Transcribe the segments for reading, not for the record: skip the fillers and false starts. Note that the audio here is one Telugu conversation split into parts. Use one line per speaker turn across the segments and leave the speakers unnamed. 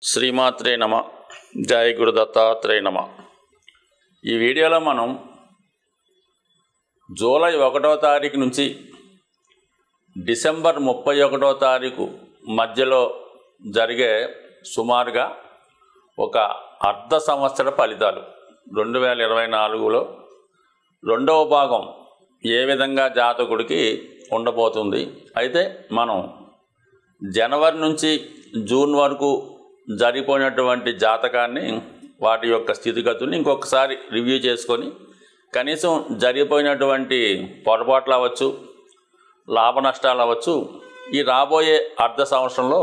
శ్రీమాత్రే నమ. జయ గురు దత్తాత్రేయ నమ. ఈ వీడియోలో మనం జూలై 1వ తారీఖు నుంచి డిసెంబర్ 31వ తారీఖు మధ్యలో జరిగే సుమారుగా ఒక అర్ధ సంవత్సర ఫలితాలు 2024లో రెండవ భాగం ఏ విధంగా జాతకుడికి ఉండబోతుంది. అయితే మనం జనవరి నుంచి జూన్ వరకు జరిగిపోయినటువంటి జాతకాన్ని వాటి యొక్క స్థితిగతుల్ని ఇంకొకసారి రివ్యూ చేసుకొని కనీసం జరిగిపోయినటువంటి పొరపాట్లు అవ్వచ్చు, లాభ నష్టాలు అవ్వచ్చు, ఈ రాబోయే అర్ధ సంవత్సరంలో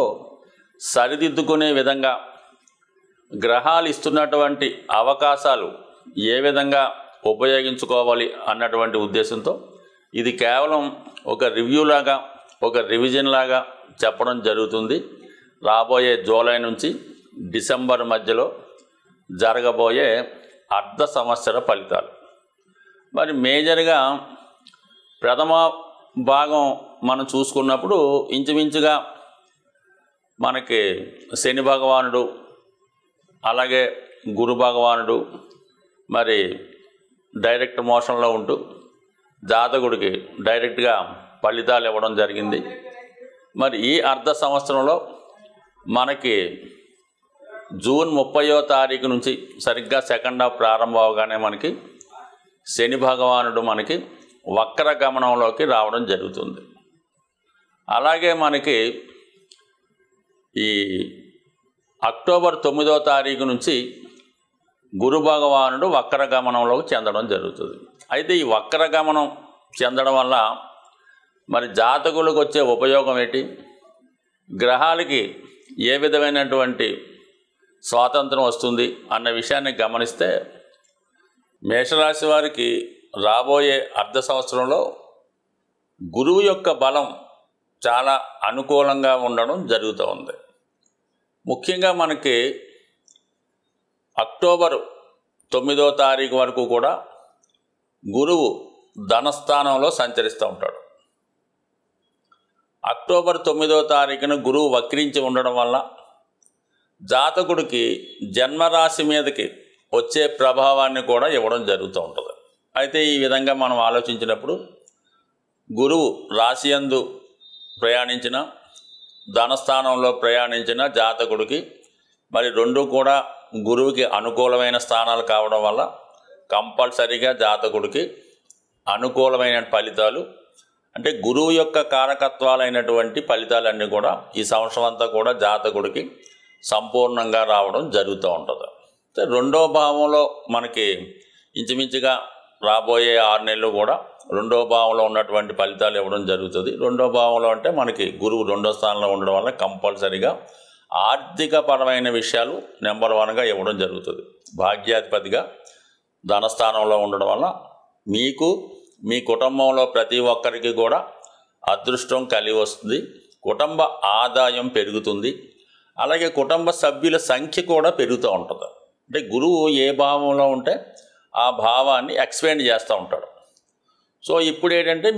సరిదిద్దుకునే విధంగా గ్రహాలు ఇస్తున్నటువంటి అవకాశాలు ఏ విధంగా ఉపయోగించుకోవాలి అన్నటువంటి ఉద్దేశంతో ఇది కేవలం ఒక రివ్యూ లాగా, ఒక రివిజన్ లాగా చెప్పడం జరుగుతుంది. రాబోయే జూలై నుంచి డిసెంబర్ మధ్యలో జరగబోయే అర్ధ సంవత్సర ఫలితాలు. మరి మేజర్గా ప్రథమ భాగం మనం చూసుకున్నప్పుడు ఇంచుమించుగా మనకి శని భగవానుడు, అలాగే గురు భగవానుడు మరి డైరెక్ట్ మోషన్లో ఉంటూ జాతకుడికి డైరెక్ట్గా ఫలితాలు ఇవ్వడం జరిగింది. మరి ఈ అర్ధ సంవత్సరంలో మనకి జూన్ 30వ తారీఖు నుంచి సరిగ్గా సెకండ్ హాఫ్ ప్రారంభం అవగానే మనకి శని భగవానుడు మనకి వక్ర గమనంలోకి రావడం జరుగుతుంది. అలాగే మనకి ఈ అక్టోబర్ 9వ తారీఖు నుంచి గురు భగవానుడు వక్ర గమనంలోకి చెందడం జరుగుతుంది. అయితే ఈ వక్ర గమనం చెందడం వల్ల మరి జాతకులకు వచ్చే ఉపయోగం ఏంటి, గ్రహాలకి ఏ విధమైనటువంటి స్వాతంత్రం వస్తుంది అన్న విషయాన్ని గమనిస్తే మేషరాశి వారికి రాబోయే అర్ధ సంవత్సరంలో గురువు యొక్క బలం చాలా అనుకూలంగా ఉండడం జరుగుతూ ఉంది. ముఖ్యంగా మనకి అక్టోబర్ 9వ తారీఖు వరకు కూడా గురువు ధనస్థానంలో సంచరిస్తూ ఉంటాడు. అక్టోబర్ 9వ తారీఖున గురువు వక్రించి ఉండడం వల్ల జాతకుడికి జన్మరాశి మీదకి వచ్చే ప్రభావాన్ని కూడా ఇవ్వడం జరుగుతూ ఉంటుంది. అయితే ఈ విధంగా మనం ఆలోచించినప్పుడు గురువు రాశియందు ప్రయాణించిన, ధనస్థానంలో ప్రయాణించిన జాతకుడికి మరి రెండు కూడా గురువుకి అనుకూలమైన స్థానాలు కావడం వల్ల కంపల్సరీగా జాతకుడికి అనుకూలమైన ఫలితాలు, అంటే గురువు యొక్క కారకత్వాలైనటువంటి ఫలితాలన్నీ కూడా ఈ సంవత్సరం అంతా కూడా జాతకుడికి సంపూర్ణంగా రావడం జరుగుతూ ఉంటుంది. రెండో భావంలో మనకి ఇంచుమించుగా రాబోయే 6 నెలలు కూడా రెండో భావంలో ఉన్నటువంటి ఫలితాలు ఇవ్వడం జరుగుతుంది. రెండో భావంలో అంటే మనకి గురువు రెండో స్థానంలో ఉండడం వల్ల కంపల్సరీగా ఆర్థిక పరమైన విషయాలు నెంబర్ 1గా ఇవ్వడం జరుగుతుంది. భాగ్యాధిపతిగా ధనస్థానంలో ఉండడం వల్ల మీకు, మీ కుటుంబంలో ప్రతి ఒక్కరికి కూడా అదృష్టం కలిగి వస్తుంది, కుటుంబ ఆదాయం పెరుగుతుంది, అలాగే కుటుంబ సభ్యుల సంఖ్య కూడా పెరుగుతూ ఉంటుంది. అంటే గురువు ఏ భావంలో ఉంటే ఆ భావాన్ని ఎక్స్పాండ్ చేస్తూ ఉంటాడు. సో ఇప్పుడు ఏంటంటే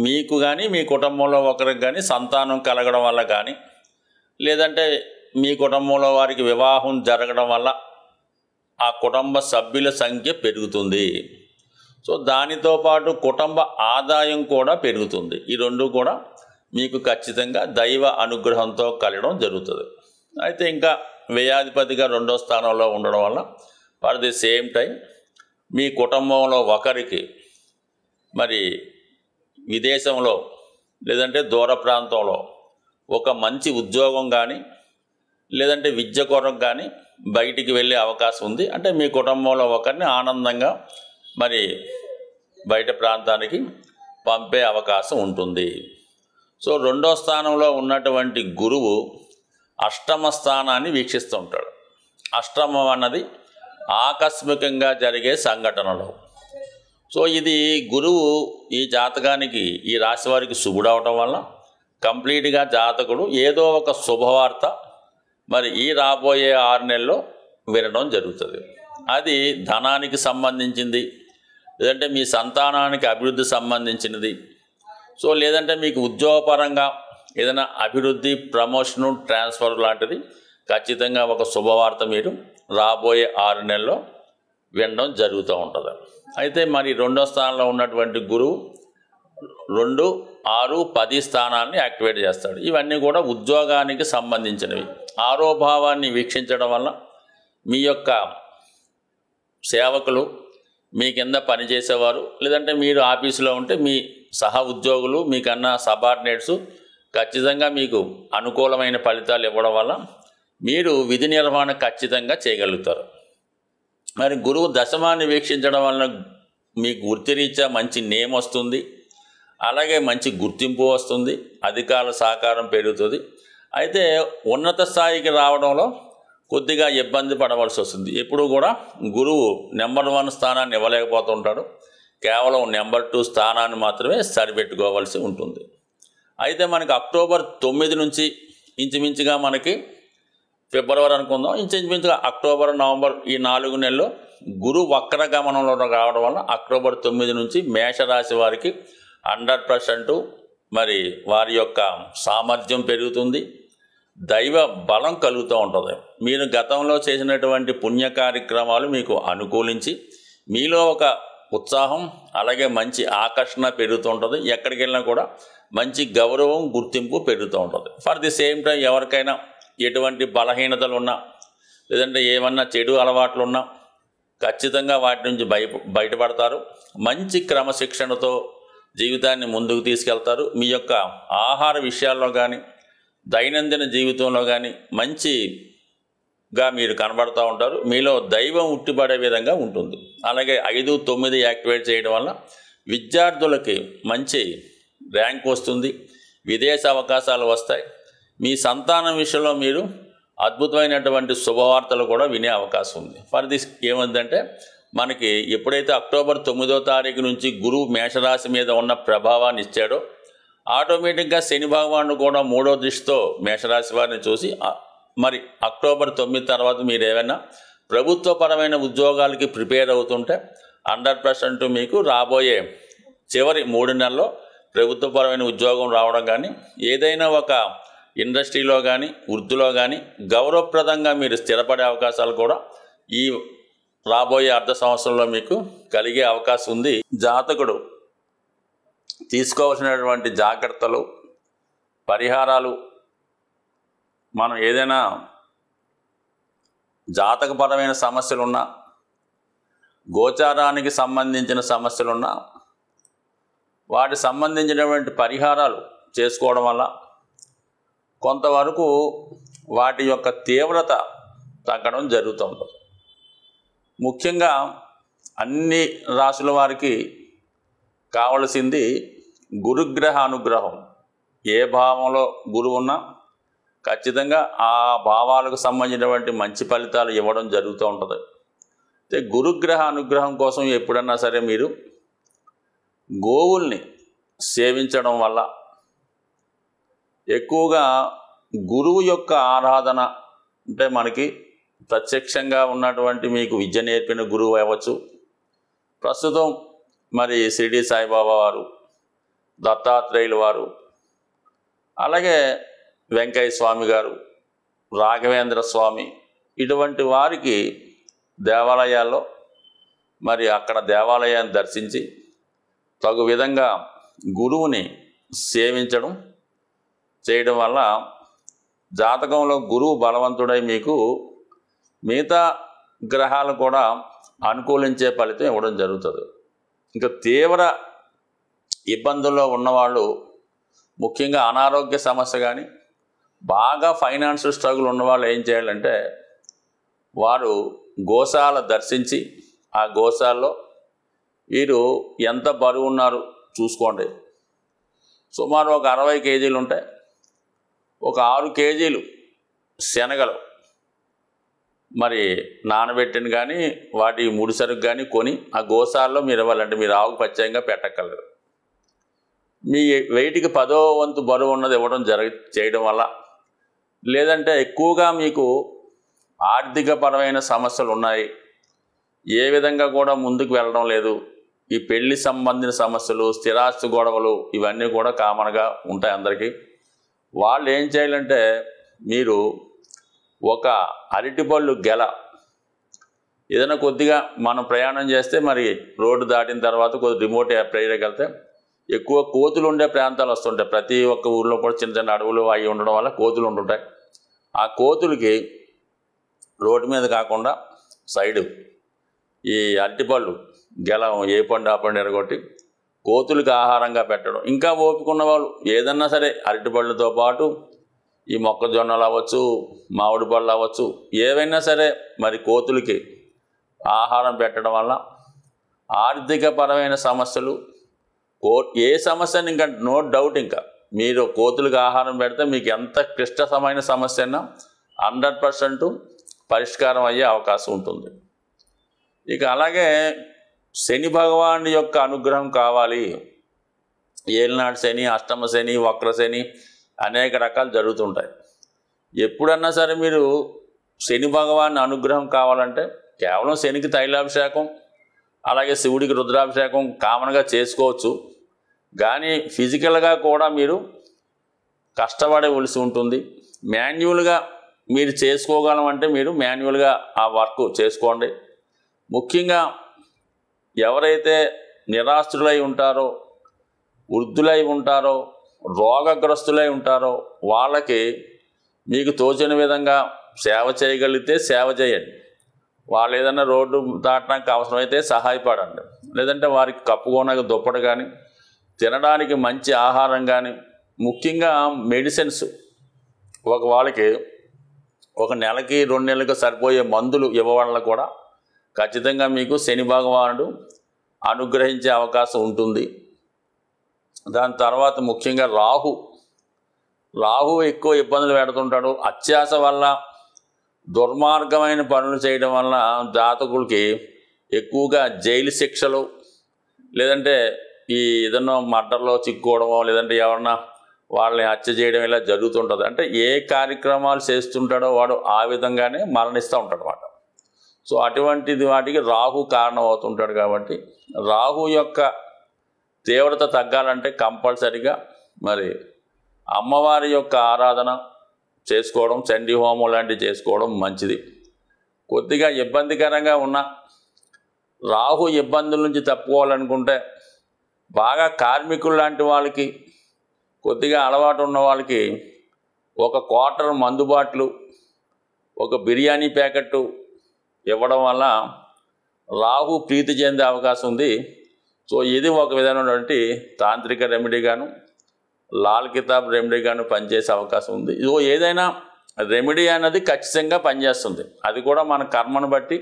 మీకు కానీ మీ కుటుంబంలో ఒకరికి కానీ సంతానం కలగడం వల్ల కానీ, లేదంటే మీ కుటుంబంలో వారికి వివాహం జరగడం వల్ల ఆ కుటుంబ సభ్యుల సంఖ్య పెరుగుతుంది. సో దానితో పాటు కుటుంబ ఆదాయం కూడా పెరుగుతుంది. ఈ రెండు కూడా మీకు ఖచ్చితంగా దైవ అనుగ్రహంతో కలగడం జరుగుతుంది. అయితే ఇంకా వ్యయాధిపతిగా రెండో స్థానంలో ఉండడం వల్ల ఫర్ ది సేమ్ టైం మీ కుటుంబంలో ఒకరికి మరి విదేశంలో లేదంటే దూర ప్రాంతంలో ఒక మంచి ఉద్యోగం కానీ లేదంటే విద్య కొరకు కానీ బయటికి వెళ్ళే అవకాశం ఉంది. అంటే మీ కుటుంబంలో ఒకరిని ఆనందంగా మరి బయట ప్రాంతానికి పంపే అవకాశం ఉంటుంది. సో రెండో స్థానంలో ఉన్నటువంటి గురువు అష్టమ స్థానాన్ని వీక్షిస్తూ ఉంటాడు. అష్టమం అన్నది ఆకస్మికంగా జరిగే సంఘటనలు. సో ఇది గురువు ఈ జాతకానికి, ఈ రాశి వారికి శుభుడు అవడం వల్ల కంప్లీట్గా జాతకుడు ఏదో ఒక శుభవార్త మరి ఈ రాబోయే 6 నెలల్లో వినడం జరుగుతుంది. అది ధనానికి సంబంధించింది, లేదంటే మీ సంతానానికి అభివృద్ధి సంబంధించినది, సో లేదంటే మీకు ఉద్యోగపరంగా ఏదైనా అభివృద్ధి, ప్రమోషను, ట్రాన్స్ఫర్ లాంటిది ఖచ్చితంగా ఒక శుభవార్త మీరు రాబోయే 6 నెలల్లో వినడం జరుగుతూ ఉంటుంది. అయితే మరి 2వ స్థానంలో ఉన్నటువంటి గురువు 2, 6, 10 స్థానాన్ని యాక్టివేట్ చేస్తాడు. ఇవన్నీ కూడా ఉద్యోగానికి సంబంధించినవి. 6వ భావాన్ని వీక్షించడం వల్ల మీ యొక్క సేవకులు, మీ కింద పనిచేసేవారు, లేదంటే మీరు ఆఫీసులో ఉంటే మీ సహ ఉద్యోగులు, మీకన్నా సబార్డినేట్స్ ఖచ్చితంగా మీకు అనుకూలమైన ఫలితాలు ఇవ్వడం వల్ల మీరు విధి నిర్వహణ ఖచ్చితంగా చేయగలుగుతారు. మరి గురువు దశమాన్ని వీక్షించడం వలన మీకు వృత్తిరీత్యా మంచి నేమ్ వస్తుంది, అలాగే మంచి గుర్తింపు వస్తుంది, అధికారుల సహకారం పెరుగుతుంది. అయితే ఉన్నత స్థాయికి రావడంలో కొద్దిగా ఇబ్బంది పడవలసి వస్తుంది. ఎప్పుడు కూడా గురువు నెంబర్ 1 స్థానాన్ని ఇవ్వలేకపోతుంటాడు, కేవలం నెంబర్ 2 స్థానాన్ని మాత్రమే సరిపెట్టుకోవాల్సి ఉంటుంది. అయితే మనకి అక్టోబర్ 9 నుంచి ఇంచుమించుగా మనకి ఫిబ్రవరి అనుకుందాం, ఇంచుమించుగా అక్టోబర్, నవంబర్ ఈ 4 నెలలు గురు వక్ర గమనంలో రావడం వల్ల అక్టోబర్ 9 నుంచి మేషరాశి వారికి 100% మరి వారి యొక్క సామర్థ్యం పెరుగుతుంది, దైవ బలం కలుగుతూ ఉంటుంది. మీరు గతంలో చేసినటువంటి పుణ్య కార్యక్రమాలు మీకు అనుకూలించి మీలో ఒక ఉత్సాహం, అలాగే మంచి ఆకర్షణ పెరుగుతూ ఉంటుంది. ఎక్కడికి వెళ్ళినా కూడా మంచి గౌరవం, గుర్తింపు పెరుగుతూ ఉంటుంది. ఫర్ ది సేమ్ టైం ఎవరికైనా ఎటువంటి బలహీనతలు ఉన్నా, లేదంటే ఏమన్నా చెడు అలవాట్లు ఉన్నా ఖచ్చితంగా వాటి నుంచి బయటపడతారు. మంచి క్రమశిక్షణతో జీవితాన్ని ముందుకు తీసుకెళ్తారు. మీ యొక్క ఆహార విషయాల్లో కానీ, దైనందిన జీవితంలో కానీ మంచిగా మీరు కనబడుతూ ఉంటారు. మీలో దైవం ఉట్టిపడే విధంగా ఉంటుంది. అలాగే 5, 9 యాక్టివేట్ చేయడం వల్ల విద్యార్థులకి మంచి ర్యాంక్ వస్తుంది, విదేశ అవకాశాలు వస్తాయి. మీ సంతానం విషయంలో మీరు అద్భుతమైనటువంటి శుభవార్తలు కూడా వినే అవకాశం ఉంది. ఫర్ దిస్ ఏముందంటే మనకి ఎప్పుడైతే అక్టోబర్ 9వ తారీఖు నుంచి గురువు మేషరాశి మీద ఉన్న ప్రభావాన్ని ఇచ్చాడో ఆటోమేటిక్గా శని భగవానుడు కూడా 3వ దృష్టితో మేషరాశి వారిని చూసి మరి అక్టోబర్ 9 తర్వాత మీరు ఏమైనా ప్రభుత్వపరమైన ఉద్యోగాలకి ప్రిపేర్ అవుతుంటే 100% మీకు రాబోయే చివరి 3 నెలల్లో ప్రభుత్వపరమైన ఉద్యోగం రావడం కానీ, ఏదైనా ఒక ఇండస్ట్రీలో కానీ, వృత్తిలో కానీ గౌరవప్రదంగా మీరు స్థిరపడే అవకాశాలు కూడా ఈ రాబోయే అర్ధ సంవత్సరంలో మీకు కలిగే అవకాశం ఉంది. జాతకుడు తీసుకోవాల్సినటువంటి జాగ్రత్తలు, పరిహారాలు, మనం ఏదైనా జాతకపరమైన సమస్యలున్నా, గోచారానికి సంబంధించిన సమస్యలున్నా వాటికి సంబంధించినటువంటి పరిహారాలు చేసుకోవడం వల్ల కొంతవరకు వాటి యొక్క తీవ్రత తగ్గడం జరుగుతూ ఉంటుంది. ముఖ్యంగా అన్ని రాశుల వారికి కావలసింది గురుగ్రహ అనుగ్రహం. ఏ భావంలో గురువు ఉన్నా ఖచ్చితంగా ఆ భావాలకు సంబంధించినటువంటి మంచి ఫలితాలు ఇవ్వడం జరుగుతూ ఉంటుంది. అయితే గురుగ్రహ అనుగ్రహం కోసం ఎప్పుడన్నా సరే మీరు గోవుల్ని సేవించడం వల్ల, ఎక్కువగా గురువు యొక్క ఆరాధన అంటే మనకి ప్రత్యక్షంగా ఉన్నటువంటి మీకు విద్య నేర్పిన గురువు అవ్వచ్చు, ప్రస్తుతం మరి షిరిడి సాయిబాబా వారు, దత్తాత్రేయులు వారు, అలాగే వెంకయ్య స్వామి గారు, రాఘవేంద్ర స్వామి, ఇటువంటి వారికి దేవాలయాల్లో మరి అక్కడ దేవాలయాన్ని దర్శించి తగు విధంగా గురువుని సేవించడం చేయడం వల్ల జాతకంలో గురువు బలవంతుడై మీకు మిగతా గ్రహాలు కూడా అనుకూలించే ఫలితం ఇవ్వడం జరుగుతుంది. ఇంకా తీవ్ర ఇబ్బందుల్లో ఉన్నవాళ్ళు, ముఖ్యంగా అనారోగ్య సమస్య కానీ, బాగా ఫైనాన్షియల్ స్ట్రగుల్ ఉన్నవాళ్ళు ఏం చేయాలంటే వారు గోశాల దర్శించి ఆ గోశాలలో వీరు ఎంత బరువు ఉన్నారు చూసుకోండి. సుమారు ఒక 60 కేజీలు ఉంటాయి. ఒక 6 కేజీలు శనగలు మరి నానబెట్టిన కానీ వాటి ముడిసరుకు కానీ కొని ఆ గోశాలలో మీరు ఇవ్వాలంటే మీరు ఆవుకు ప్రత్యేకంగా పెట్టగలరు. మీ వెయిట్కి 10వ వంతు బరువు ఉన్నది ఇవ్వడం చేయడం వల్ల, లేదంటే ఎక్కువగా మీకు ఆర్థికపరమైన సమస్యలు ఉన్నాయి, ఏ విధంగా కూడా ముందుకు వెళ్ళడం లేదు, ఈ పెళ్లి సంబంధించిన సమస్యలు, స్థిరాస్తి గొడవలు ఇవన్నీ కూడా కామన్గా ఉంటాయి అందరికీ. వాళ్ళు ఏం చేయాలంటే మీరు ఒక అరటిపళ్ళు గెల ఏదైనా కొద్దిగా మనం ప్రయాణం చేస్తే మరి రోడ్డు దాటిన తర్వాత కొద్ది రిమోట్ ఏరియాకి వెళ్తే ఎక్కువ కోతులు ఉండే ప్రాంతాలు వస్తుంటాయి. ప్రతి ఒక్క ఊర్లో కూడా చిన్న చిన్న అడవులు అవి ఉండడం వల్ల కోతులు ఉంటుంటాయి. ఆ కోతులకి రోడ్డు మీద కాకుండా సైడు ఈ అరటిపళ్ళు గెల ఏ పండు ఆ పండు ఎరగొట్టి కోతులకి ఆహారంగా పెట్టడం. ఇంకా ఓపికన్న వాళ్ళు ఏదన్నా సరే అరటిపళ్ళతో పాటు ఈ మొక్కజొన్నలు అవ్వచ్చు, మామిడి పళ్ళు అవ్వచ్చు, ఏవైనా సరే మరి కోతులకి ఆహారం పెట్టడం వల్ల ఆర్థికపరమైన సమస్యలు ఏ సమస్యని ఇంకా నో డౌట్ ఇంకా మీరు కోతులకు ఆహారం పెడితే మీకు ఎంత క్లిష్టమైన సమస్య అయినా 100% పరిష్కారం అయ్యే అవకాశం ఉంటుంది. ఇక అలాగే శని భగవాన్ యొక్క అనుగ్రహం కావాలి. ఏలినాడు శని, అష్టమ శని, వక్ర శని అనేక రకాలు జరుగుతుంటాయి. ఎప్పుడన్నా సరే మీరు శని భగవాన్ అనుగ్రహం కావాలంటే కేవలం శనికి తైలాభిషేకం అలాగే శివుడికి రుద్రాభిషేకం కామన్గా చేసుకోవచ్చు. కానీ ఫిజికల్గా కూడా మీరు కష్టపడవలసి ఉంటుంది. మాన్యువల్గా మీరు చేసుకోగలం అంటే మీరు మాన్యువల్గా ఆ వర్క్ చేసుకోండి. ముఖ్యంగా ఎవరైతే నిరాశ్రులై ఉంటారో, వృద్ధులై ఉంటారో, రోగగ్రస్తులై ఉంటారో వాళ్ళకి మీకు తోచిన విధంగా సేవ చేయగలిగితే సేవ చేయండి. వాళ్ళు ఏదైనా రోడ్డు దాటడానికి అవసరమైతే సహాయపడండి. లేదంటే వారికి కప్పుకోనక దుప్పటి కానీ, తినడానికి మంచి ఆహారం కానీ, ముఖ్యంగా మెడిసిన్స్ వాళ్ళకి ఒక నెలకి 2 నెలలకు సరిపోయే మందులు ఇవ్వడం కూడా ఖచ్చితంగా మీకు శని భగవానుడు అనుగ్రహించే అవకాశం ఉంటుంది. దాని తర్వాత ముఖ్యంగా రాహు ఎక్కువ ఇబ్బందులు పెడుతుంటాడు. అత్యాశ వల్ల దుర్మార్గమైన పనులు చేయడం వల్ల జాతకులకి ఎక్కువగా జైలు శిక్షలు, లేదంటే ఈ ఏదన్నా మర్డర్లో చిక్కుకోవడమో, లేదంటే ఎవరన్నా వాళ్ళని హత్య చేయడం ఇలా జరుగుతుంటుంది. అంటే ఏ కార్యక్రమాలు చేస్తుంటాడో వాడు ఆ విధంగానే మరణిస్తూ ఉంటాడు అన్నమాట. సో అటువంటిది వాటికి రాహు కారణం అవుతుంటాడు. కాబట్టి రాహు యొక్క తీవ్రత తగ్గాలంటే కంపల్సరిగా మరి అమ్మవారి యొక్క ఆరాధన చేసుకోవడం, చండీ హోమం లాంటివి చేసుకోవడం మంచిది. కొద్దిగా ఇబ్బందికరంగా ఉన్న రాహు ఇబ్బందుల నుంచి తప్పుకోవాలనుకుంటే బాగా కార్మికులు లాంటి వాళ్ళకి, కొద్దిగా అలవాటు ఉన్న వాళ్ళకి ఒక క్వార్టర్ మందు బాటిల్, ఒక బిర్యానీ ప్యాకెట్టు ఇవ్వడం వల్ల రాహు ప్రీతి చెందే అవకాశం ఉంది. సో ఇది ఒక విధమైనటువంటి తాంత్రిక రెమెడీగాను, లాల్ కితాబ్ రెమెడీగాను పనిచేసే అవకాశం ఉంది. ఇదో ఏదైనా రెమెడీ అన్నది ఖచ్చితంగా పనిచేస్తుంది. అది కూడా మన కర్మను బట్టి,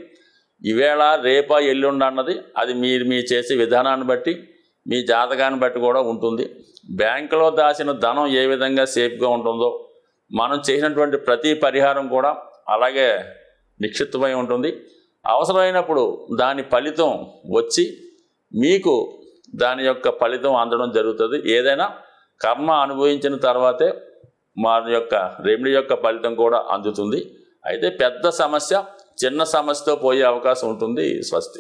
ఈవేళ రేపా ఎల్లుండి అన్నది అది మీరు చేసే విధానాన్ని బట్టి, మీ జాతకాన్ని బట్టి కూడా ఉంటుంది. బ్యాంకులో దాచిన ధనం ఏ విధంగా సేఫ్గా ఉంటుందో మనం చేసినటువంటి ప్రతి పరిహారం కూడా అలాగే నిక్షిప్తమై ఉంటుంది. అవసరమైనప్పుడు దాని ఫలితం వచ్చి మీకు దాని యొక్క ఫలితం అందడం జరుగుతుంది. ఏదైనా కర్మ అనుభవించిన తర్వాతే మా యొక్క రెమెడీ యొక్క ఫలితం కూడా అందుతుంది. అయితే పెద్ద సమస్య చిన్న సమస్యతో పోయే అవకాశం ఉంటుంది. స్వస్తి.